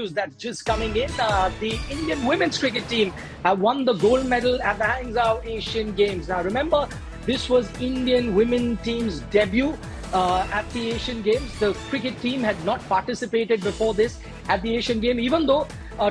news that's just coming in. The Indian women's cricket team have won the gold medal at the Hangzhou Asian Games. Now, remember, this was Indian women team's debut at the Asian Games. The cricket team had not participated before this at the Asian Games, even though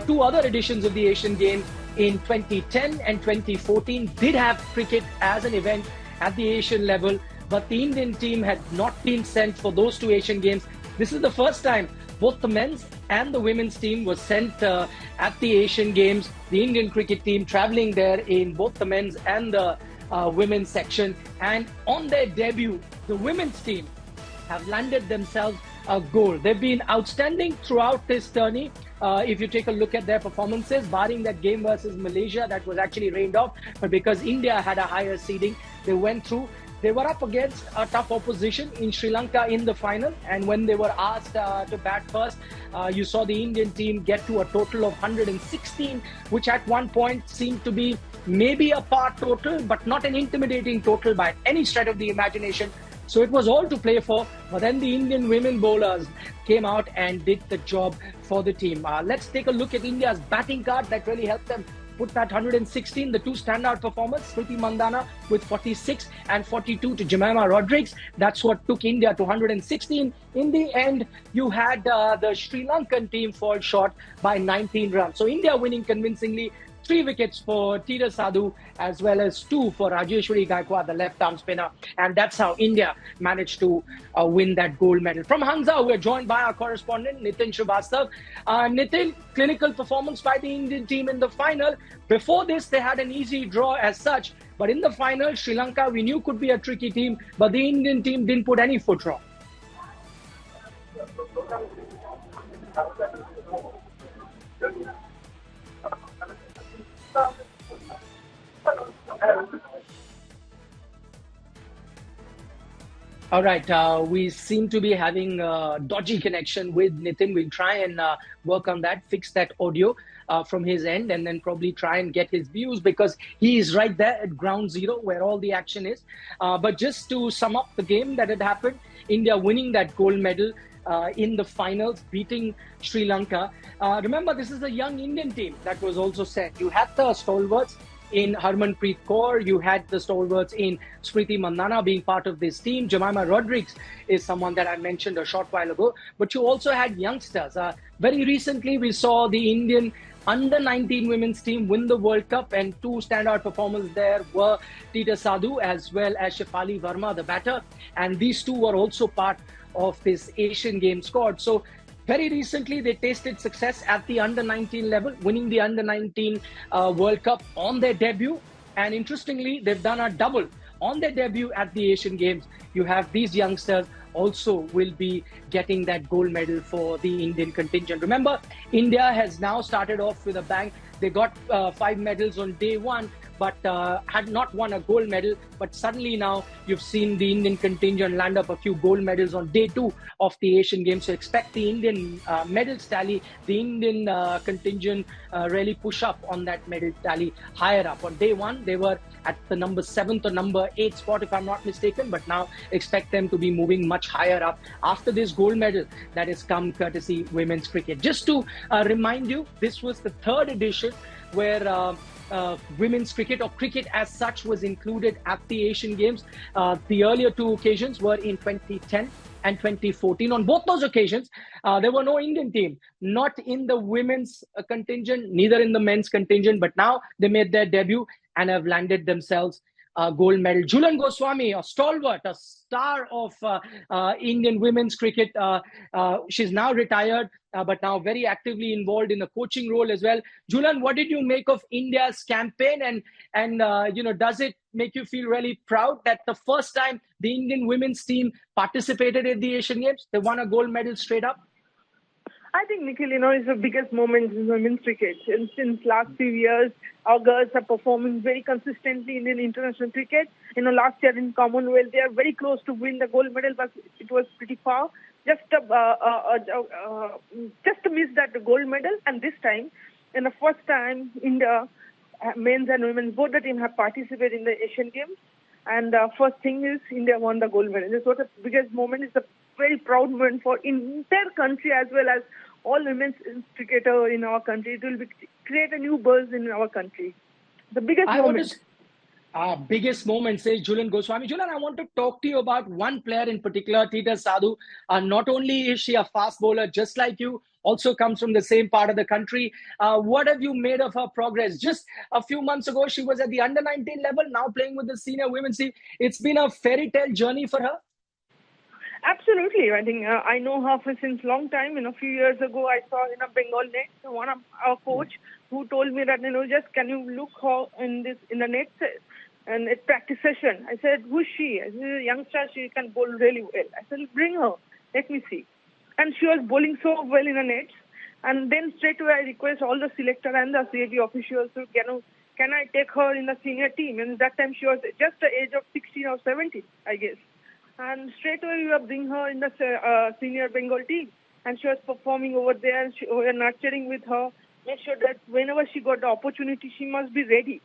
two other editions of the Asian Games in 2010 and 2014 did have cricket as an event at the Asian level, but the Indian team had not been sent for those two Asian Games. This is the first time both the men's and the women's team was sent at the Asian Games. The Indian cricket team traveling there in both the men's and the women's section. And on their debut, the women's team have landed themselves a gold. They've been outstanding throughout this tourney. If you take a look at their performances, barring that game versus Malaysia that was actually rained off, but because India had a higher seeding, they went through. They were up against a tough opposition in Sri Lanka in the final, and when they were asked to bat first, you saw the Indian team get to a total of 116, which at one point seemed to be maybe a par total, but not an intimidating total by any stretch of the imagination. So it was all to play for, but then the Indian women bowlers came out and did the job for the team. Let's take a look at India's batting card that really helped them put that 116, the two standout performers, Smriti Mandhana with 46 and 42 to Jemimah Rodrigues. That's what took India to 116. In the end, you had the Sri Lankan team fall short by 19 runs. So India winning convincingly. 3 wickets for Tira Sadhu as well as 2 for Rajeshwari Gaikwad, the left-arm spinner. And that's how India managed to win that gold medal. From Hangzhou, we're joined by our correspondent, Nitin Srivastav. Nitin, clinical performance by the Indian team in the final. Before this, they had an easy draw as such. But in the final, Sri Lanka, we knew could be a tricky team. But the Indian team didn't put any foot wrong. All right, we seem to be having a dodgy connection with Nitin. We'll try and work on that, fix that audio from his end, and then probably try and get his views, because he is right there at ground zero where all the action is. But just to sum up the game that had happened, India winning that gold medal in the finals, beating Sri Lanka. Remember, this is a young Indian team that was also sent. You had the stalwarts in Harmanpreet Kaur, you had the stalwarts in Smriti Mandhana being part of this team. Jemimah Rodrigues is someone that I mentioned a short while ago, but you also had youngsters. Very recently, we saw the Indian under-19 women's team win the World Cup, and 2 standout performers there were Tira Sadhu as well as Shafali Varma, the batter, and these 2 were also part of this Asian Games squad. So very recently, they tasted success at the under-19 level, winning the under-19 World Cup on their debut. And interestingly, they've done a double on their debut at the Asian Games. You have these youngsters also will be getting that gold medal for the Indian contingent. Remember, India has now started off with a bang. They got 5 medals on day 1, but had not won a gold medal. But suddenly now you've seen the Indian contingent land up a few gold medals on day 2 of the Asian Games. So expect the Indian medals tally, the Indian contingent really push up on that medal tally higher up. On day 1, they were at the number 7th or number 8th spot, if I'm not mistaken. But now expect them to be moving much higher up after this gold medal that has come courtesy women's cricket. Just to remind you, this was the 3rd edition where women's cricket or cricket as such was included at the Asian Games. The earlier 2 occasions were in 2010 and 2014. On both those occasions, there were no Indian team, not in the women's contingent, neither in the men's contingent, but now they made their debut and have landed themselves gold medal. Jhulan Goswami, a stalwart, a star of Indian women's cricket. She's now retired, but now very actively involved in a coaching role as well. Jhulan, what did you make of India's campaign? And does it make you feel really proud that the first time the Indian women's team participated in the Asian Games, they won a gold medal straight up? I think, Nikhil, it's the biggest moment in women's cricket. And since last few years, our girls are performing very consistently in international cricket. Last year in Commonwealth, they are very close to win the gold medal, but it was pretty far. Just to miss that gold medal. And this time, in the first time, India, men's and women's, both the teams have participated in the Asian Games. And first thing is India won the gold medal. This was the biggest moment. It's a very proud moment for entire country as well as all women's cricketer in our country. It will create a new buzz in our country. The biggest moment. Biggest moment, says Julian Goswami. Julian, I want to talk to you about one player in particular, Tita Sadhu. Not only is she a fast bowler, just like you, also comes from the same part of the country. What have you made of her progress? Just a few months ago, she was at the under-19 level, now playing with the senior women's team. It's been a fairy tale journey for her. Absolutely. I think I know her for since long time. A few years ago, I saw in a Bengal net, one of our coach who told me that, just can you look her in the net and a practice session. I said, who's she? I said, a youngster, she can bowl really well. I said, bring her. Let me see. And she was bowling so well in the nets. And then straight away, I request all the selector and the CAB officials to, can I take her in the senior team? And that time she was just the age of 16 or 17, I guess. And straight away, we will bring her in the senior Bengal team. And she was performing over there. And we were nurturing with her. Make sure that whenever she got the opportunity, she must be ready.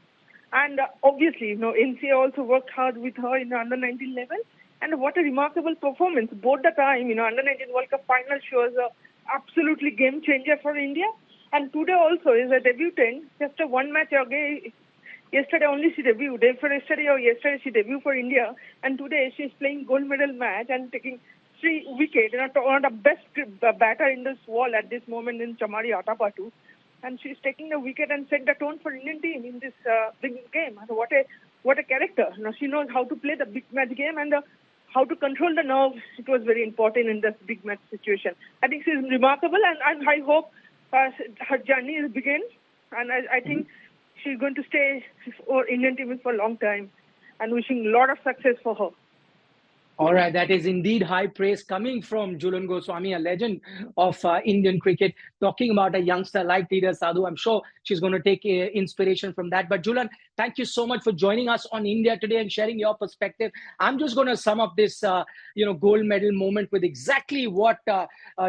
And obviously, NCA also worked hard with her in the under-19 level. And what a remarkable performance. Both the time, under-19 World Cup final, she was absolutely game changer for India. And today also is a debutant, just a one match again. Yesterday only she debuted. Yesterday she debuted for India. And today she is playing gold medal match and taking 3 wickets. One of the best batter in this world at this moment in Chamari Atapatu. And she's taking the wicket and set the tone for Indian team in this big game. And what a character. She knows how to play the big match game and how to control the nerves. It was very important in this big match situation. I think she's remarkable, and I hope her journey is begin. And I think she's going to stay for Indian team for a long time. And wishing a lot of success for her. All right, that is indeed high praise coming from Julian Goswami, a legend of Indian cricket, talking about a youngster like Tita Sadhu. I'm sure she's going to take inspiration from that. But Julian, thank you so much for joining us on India Today and sharing your perspective. I'm just going to sum up this, gold medal moment with exactly what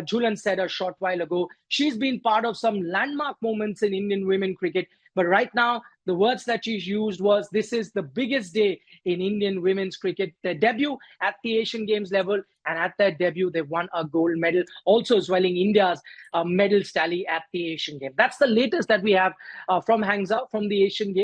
Julian said a short while ago. She's been part of some landmark moments in Indian women cricket. But right now, the words that she used was, this is the biggest day in Indian women's cricket. Their debut at the Asian Games level, and at their debut, they won a gold medal, also swelling India's medal tally at the Asian Games. That's the latest that we have from Hangzhou, from the Asian Games.